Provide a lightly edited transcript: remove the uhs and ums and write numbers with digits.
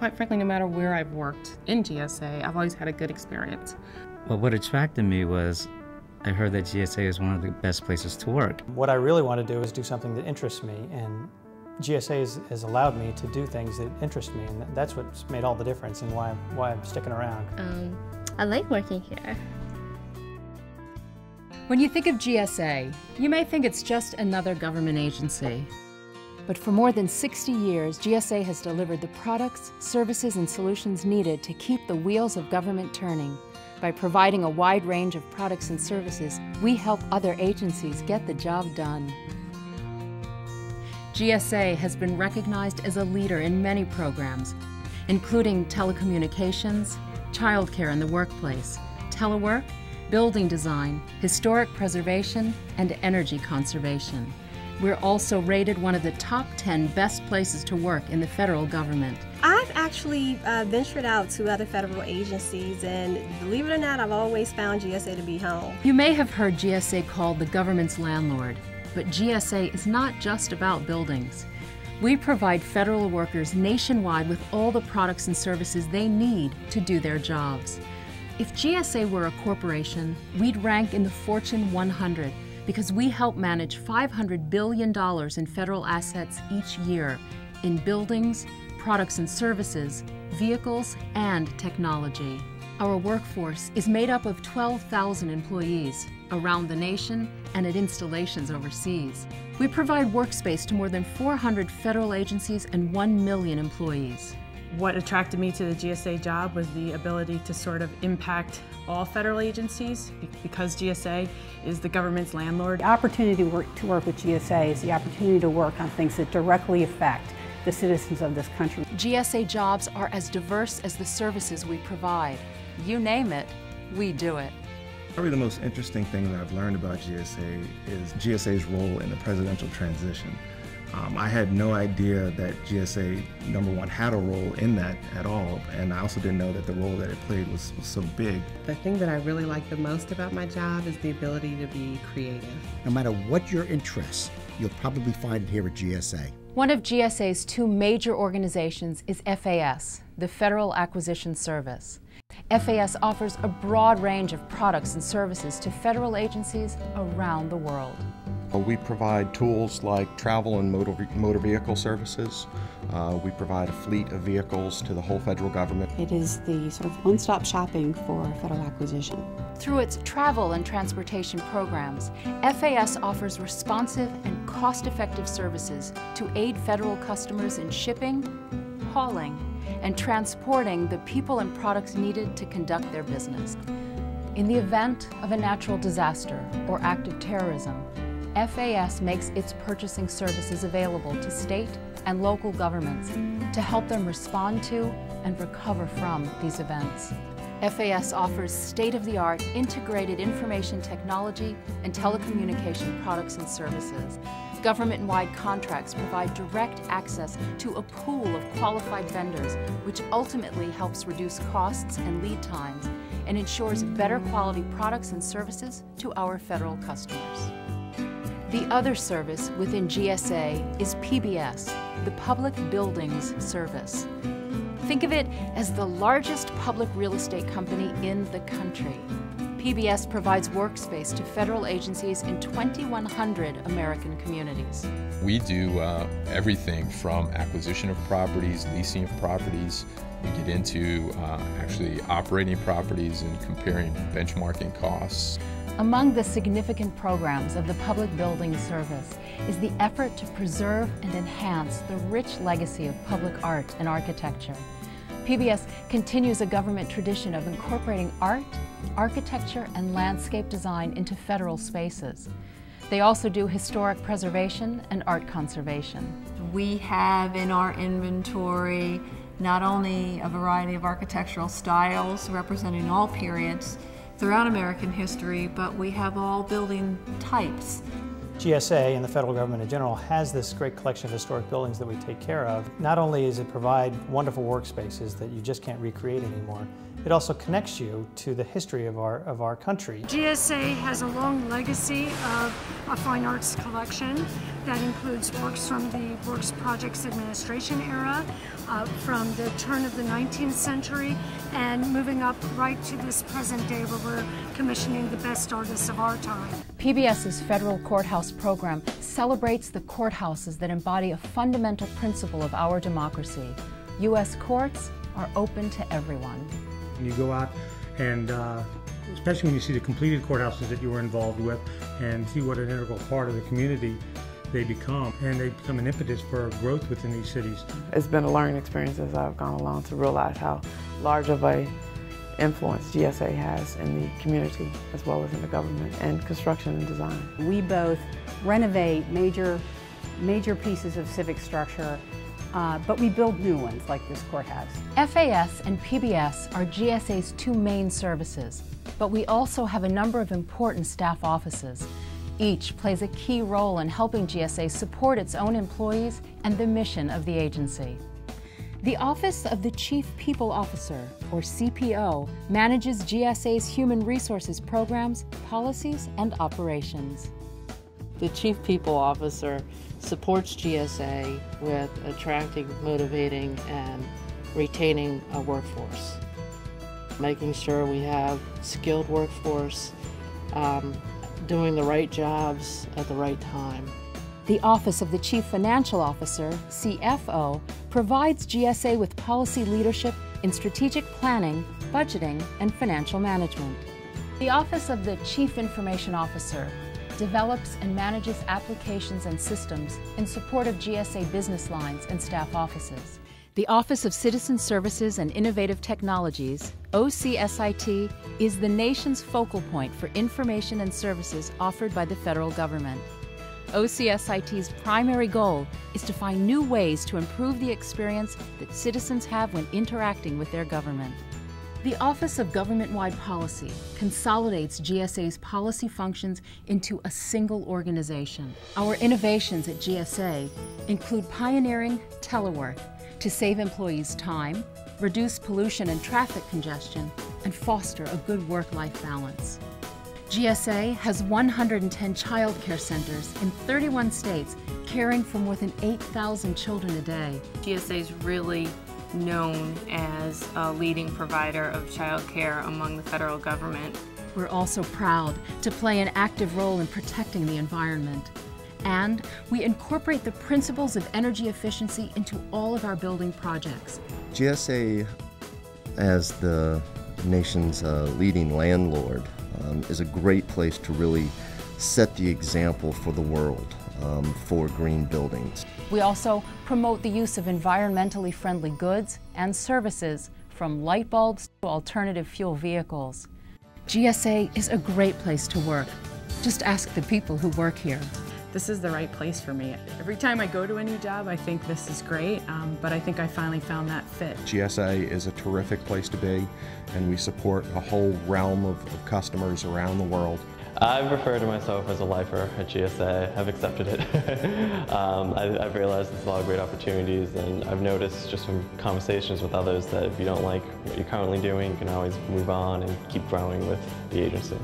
quite frankly, no matter where I've worked in GSA, I've always had a good experience. Well, what attracted me was I heard that GSA is one of the best places to work. What I really want to do is do something that interests me, and GSA has allowed me to do things that interest me, and that's what's made all the difference and why I'm sticking around. I like working here. When you think of GSA, you may think it's just another government agency. But for more than 60 years, GSA has delivered the products, services, and solutions needed to keep the wheels of government turning. By providing a wide range of products and services, we help other agencies get the job done. GSA has been recognized as a leader in many programs, including telecommunications, childcare in the workplace, telework, building design, historic preservation, and energy conservation. We're also rated one of the top 10 best places to work in the federal government. I've actually ventured out to other federal agencies, and believe it or not, I've always found GSA to be home. You may have heard GSA called the government's landlord, but GSA is not just about buildings. We provide federal workers nationwide with all the products and services they need to do their jobs. If GSA were a corporation, we'd rank in the Fortune 100 because we help manage $500 billion in federal assets each year in buildings, products and services, vehicles, and technology. Our workforce is made up of 12,000 employees around the nation and at installations overseas. We provide workspace to more than 400 federal agencies and 1 million employees. What attracted me to the GSA job was the ability to sort of impact all federal agencies because GSA is the government's landlord. The opportunity to work with GSA is the opportunity to work on things that directly affect the citizens of this country. GSA jobs are as diverse as the services we provide. You name it, we do it. Probably the most interesting thing that I've learned about GSA is GSA's role in the presidential transition. I had no idea that GSA, number one, had a role in that at all, and I also didn't know that the role that it played was so big. The thing that I really like the most about my job is the ability to be creative. No matter what your interests, you'll probably find it here at GSA. One of GSA's two major organizations is FAS, the Federal Acquisition Service. FAS offers a broad range of products and services to federal agencies around the world. We provide tools like travel and motor vehicle services. We provide a fleet of vehicles to the whole federal government. It is the sort of one-stop shopping for federal acquisition. Through its travel and transportation programs, FAS offers responsive and cost-effective services to aid federal customers in shipping, hauling, and transporting the people and products needed to conduct their business. In the event of a natural disaster or act of terrorism, FAS makes its purchasing services available to state and local governments to help them respond to and recover from these events. FAS offers state-of-the-art integrated information technology and telecommunication products and services. Government-wide contracts provide direct access to a pool of qualified vendors, which ultimately helps reduce costs and lead times and ensures better quality products and services to our federal customers. The other service within GSA is PBS, the Public Buildings Service. Think of it as the largest public real estate company in the country. PBS provides workspace to federal agencies in 2,100 American communities. We do everything from acquisition of properties, leasing of properties. We get into actually operating properties and comparing benchmarking costs. Among the significant programs of the Public Buildings Service is the effort to preserve and enhance the rich legacy of public art and architecture. PBS continues a government tradition of incorporating art, architecture, and landscape design into federal spaces. They also do historic preservation and art conservation. We have in our inventory not only a variety of architectural styles representing all periods throughout American history, but we have all building types. GSA and the federal government in general has this great collection of historic buildings that we take care of. Not only does it provide wonderful workspaces that you just can't recreate anymore, it also connects you to the history of our country. GSA has a long legacy of a fine arts collection that includes works from the Works Projects Administration era, from the turn of the 19th century, and moving up right to this present day where we're commissioning the best artists of our time. PBS's Federal Courthouse program celebrates the courthouses that embody a fundamental principle of our democracy. U.S. courts are open to everyone. You go out and, especially when you see the completed courthouses that you were involved with and see what an integral part of the community they become, and they become an impetus for growth within these cities. It's been a learning experience as I've gone along to realize how large of a influence GSA has in the community as well as in the government and construction and design. We both renovate major pieces of civic structure, but we build new ones like this courthouse. FAS and PBS are GSA's two main services, but we also have a number of important staff offices. Each plays a key role in helping GSA support its own employees and the mission of the agency. The Office of the Chief People Officer, or CPO, manages GSA's human resources programs, policies, and operations. The Chief People Officer supports GSA with attracting, motivating, and retaining a workforce, making sure we have skilled workforce, doing the right jobs at the right time. The Office of the Chief Financial Officer, CFO, provides GSA with policy leadership in strategic planning, budgeting, and financial management. The Office of the Chief Information Officer develops and manages applications and systems in support of GSA business lines and staff offices. The Office of Citizen Services and Innovative Technologies, OCSIT, is the nation's focal point for information and services offered by the federal government. OCSIT's primary goal is to find new ways to improve the experience that citizens have when interacting with their government. The Office of Government-Wide Policy consolidates GSA's policy functions into a single organization. Our innovations at GSA include pioneering telework to save employees time, reduce pollution and traffic congestion, and foster a good work-life balance. GSA has 110 child care centers in 31 states, caring for more than 8,000 children a day. GSA is really known as a leading provider of child care among the federal government. We're also proud to play an active role in protecting the environment. And we incorporate the principles of energy efficiency into all of our building projects. GSA, as the nation's leading landlord, is a great place to really set the example for the world for green buildings. We also promote the use of environmentally friendly goods and services, from light bulbs to alternative fuel vehicles. GSA is a great place to work. Just ask the people who work here. This is the right place for me. Every time I go to a new job, I think this is great, but I think I finally found that fit. GSA is a terrific place to be, and we support a whole realm of customers around the world. I refer to myself as a lifer at GSA. I've accepted it. I've realized there's a lot of great opportunities, and I've noticed just from conversations with others that if you don't like what you're currently doing, you can always move on and keep growing with the agency.